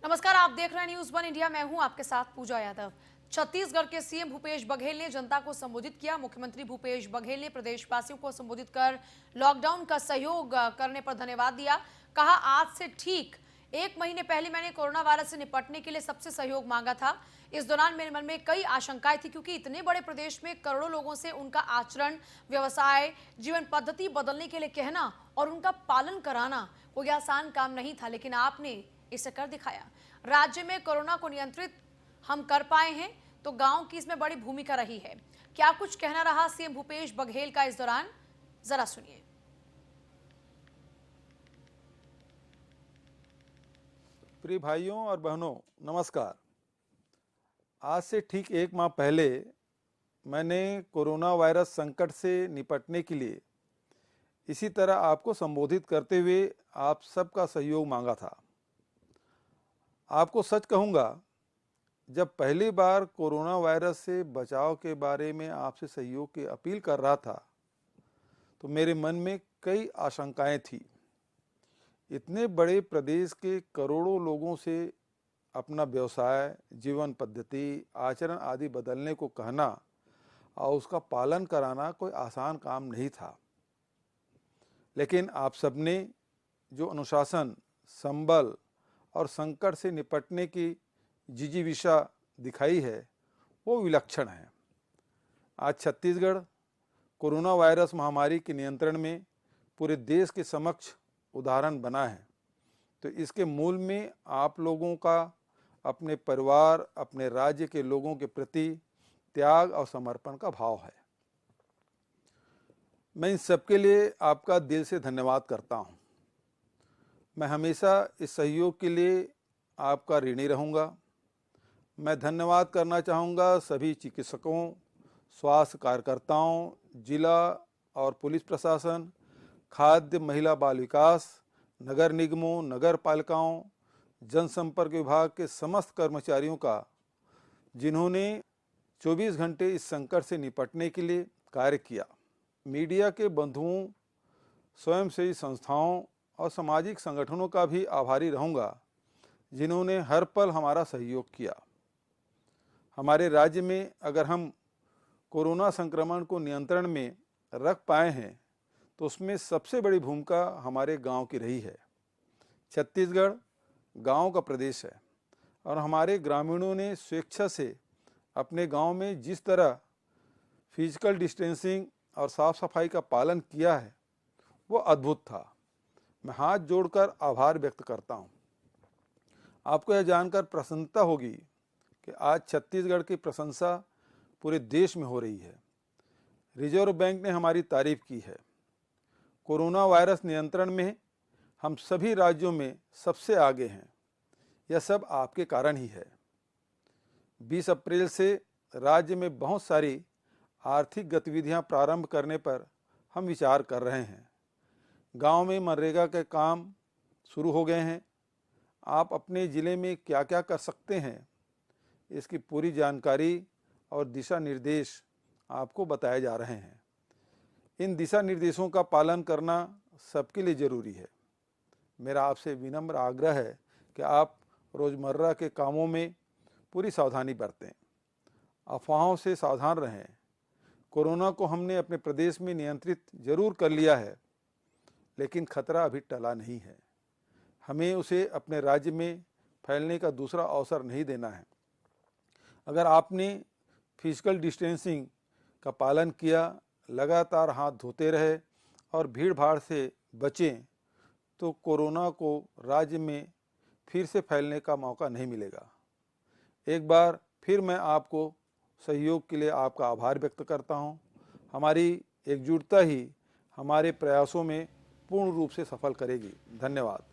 नमस्कार, आप देख रहे हैं न्यूज वन इंडिया। मैं हूं आपके साथ पूजा यादव। छत्तीसगढ़ के सीएम भूपेश बघेल ने जनता को संबोधित किया। मुख्यमंत्री भूपेश बघेल ने प्रदेशवासियों को संबोधित कर लॉकडाउन का सहयोग करने पर धन्यवाद दिया। कहा, आज से ठीक 1 महीने पहले मैंने कोरोना वायरस से निपटने के लिए सबसे सहयोग मांगा था। इस दौरान मेरे मन में कई आशंकाएं थी, क्योंकि इतने बड़े प्रदेश में करोड़ों लोगों से उनका आचरण, व्यवसाय, जीवन पद्धति बदलने के लिए कहना और उनका पालन कराना कोई आसान काम नहीं था, लेकिन आपने इसे कर दिखाया। राज्य में कोरोना को नियंत्रित हम कर पाए हैं, तो गांव की इसमें बड़ी भूमिका रही है। क्या कुछ कहना रहा सीएम भूपेश बघेल का इस दौरान, जरा सुनिए। प्रिय भाइयों और बहनों, नमस्कार। आज से ठीक 1 माह पहले मैंने कोरोना वायरस संकट से निपटने के लिए इसी तरह आपको संबोधित करते हुए आप सबका सहयोग मांगा था। आपको सच कहूँगा, जब पहली बार कोरोना वायरस से बचाव के बारे में आपसे सहयोग की अपील कर रहा था, तो मेरे मन में कई आशंकाएं थी। इतने बड़े प्रदेश के करोड़ों लोगों से अपना व्यवसाय, जीवन पद्धति, आचरण आदि बदलने को कहना और उसका पालन कराना कोई आसान काम नहीं था। लेकिन आप सबने जो अनुशासन, संबल और संकट से निपटने की जिजीविषा दिखाई है, वो विलक्षण है। आज छत्तीसगढ़ कोरोना वायरस महामारी के नियंत्रण में पूरे देश के समक्ष उदाहरण बना है। तो इसके मूल में आप लोगों का अपने परिवार, अपने राज्य के लोगों के प्रति त्याग और समर्पण का भाव है। मैं इन सबके लिए आपका दिल से धन्यवाद करता हूँ। मैं हमेशा इस सहयोग के लिए आपका ऋणी रहूँगा। मैं धन्यवाद करना चाहूँगा सभी चिकित्सकों, स्वास्थ्य कार्यकर्ताओं, जिला और पुलिस प्रशासन, खाद्य, महिला बाल विकास, नगर निगमों, नगर पालिकाओं, जनसंपर्क विभाग के समस्त कर्मचारियों का, जिन्होंने 24 घंटे इस संकट से निपटने के लिए कार्य किया। मीडिया के बंधुओं, स्वयंसेवी संस्थाओं और सामाजिक संगठनों का भी आभारी रहूँगा, जिन्होंने हर पल हमारा सहयोग किया। हमारे राज्य में अगर हम कोरोना संक्रमण को नियंत्रण में रख पाए हैं, तो उसमें सबसे बड़ी भूमिका हमारे गांव की रही है। छत्तीसगढ़ गांव का प्रदेश है और हमारे ग्रामीणों ने स्वेच्छा से अपने गांव में जिस तरह फिजिकल डिस्टेंसिंग और साफ सफाई का पालन किया है, वो अद्भुत था। मैं हाथ जोड़कर आभार व्यक्त करता हूं। आपको यह जानकर प्रसन्नता होगी कि आज छत्तीसगढ़ की प्रशंसा पूरे देश में हो रही है। रिजर्व बैंक ने हमारी तारीफ की है। कोरोना वायरस नियंत्रण में हम सभी राज्यों में सबसे आगे हैं। यह सब आपके कारण ही है। 20 अप्रैल से राज्य में बहुत सारी आर्थिक गतिविधियां प्रारंभ करने पर हम विचार कर रहे हैं। गांव में मनरेगा के काम शुरू हो गए हैं। आप अपने ज़िले में क्या क्या कर सकते हैं, इसकी पूरी जानकारी और दिशा निर्देश आपको बताए जा रहे हैं। इन दिशा निर्देशों का पालन करना सबके लिए ज़रूरी है। मेरा आपसे विनम्र आग्रह है कि आप रोज़मर्रा के कामों में पूरी सावधानी बरतें, अफवाहों से सावधान रहें। कोरोना को हमने अपने प्रदेश में नियंत्रित जरूर कर लिया है, लेकिन खतरा अभी टला नहीं है। हमें उसे अपने राज्य में फैलने का दूसरा अवसर नहीं देना है। अगर आपने फिजिकल डिस्टेंसिंग का पालन किया, लगातार हाथ धोते रहे और भीड़ भाड़ से बचें, तो कोरोना को राज्य में फिर से फैलने का मौका नहीं मिलेगा। एक बार फिर मैं आपको सहयोग के लिए आपका आभार व्यक्त करता हूं। हमारी एकजुटता ही हमारे प्रयासों में पूर्ण रूप से सफल करेगी। धन्यवाद।